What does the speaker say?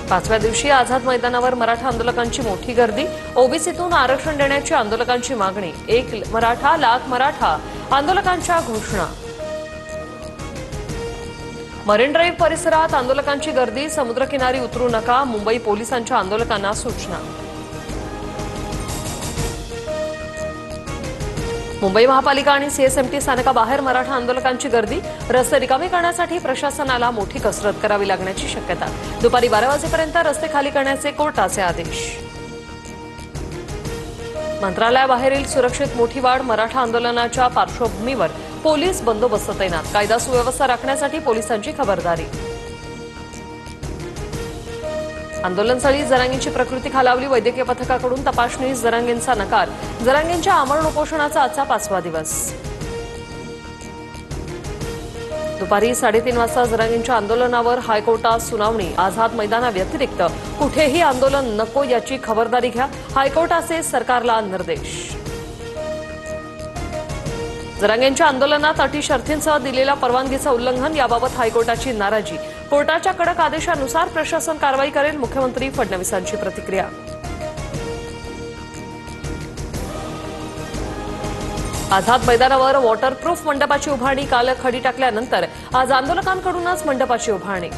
पाचव्या दिवशी आझाद मैदानावर मराठा आंदोलकांची मोठी गर्दी। ओबीसीतून आरक्षण देण्याची आंदोलकांची मागणी। एक मराठा लाख मराठा आंदोलकांच्या घोषणा। मरीन ड्राईव्ह परिसरात आंदोलकांची गर्दी। समुद्रकिनारी उतरू नका, मुंबई पोलिसांच्या आंदोलकांना सूचना। मुंबई महापालिका आणि सीएसएमटी स्थानकाबाहेर मराठा आंदोलकांची गर्दी। रस्ते रिकामे करण्यासाठी प्रशासनाला मोठी कसरत करावी लागण्याची शक्यता। दुपारी 12 वाजेपर्यंत रस्ते खाली करण्याचे कोर्टाचे आदेश। मंत्रालयाबाहेरील सुरक्षेत मोठी वाढ। मराठा आंदोलनाच्या पार्श्वभूमीवर पोलीस बंदोबस्त तैनात। कायदा सुव्यवस्था राखण्यासाठी पोलिसांची खबरदारी। आंदोलनस्थळी जरांगेंची प्रकृती खालावली। वैद्यकीय पथकाकडून तपासणी। जरांगेंचा नकार। जरांगेंच्या आमरण उपोषणाचा आजचा 5वा दिवस। दुपारी 3:30 वाजता जरांगेंच्या आंदोलनावर हायकोर्टात सुनावणी। आझाद मैदानाव्यतिरिक्त कुठेही आंदोलन नको याची खबरदारी घ्या, हायकोर्टाचे सरकारला निर्देश। जरांगेंच्या आंदोलनात अटी शर्थींसह दिलेल्या परवानगीचं उल्लंघन, याबाबत हायकोर्टाची नाराजी। कोर्टाच्या कडक आदेशानुसार प्रशासन कारवाई करेल, मुख्यमंत्री फडणवीसांची प्रतिक्रिया। आझाद मैदानावर वॉटरप्रूफ मंडपाची उभारणी। काल खडी टाकल्यानंतर आज आंदोलकांकडूनच मंडपाची उभारणी।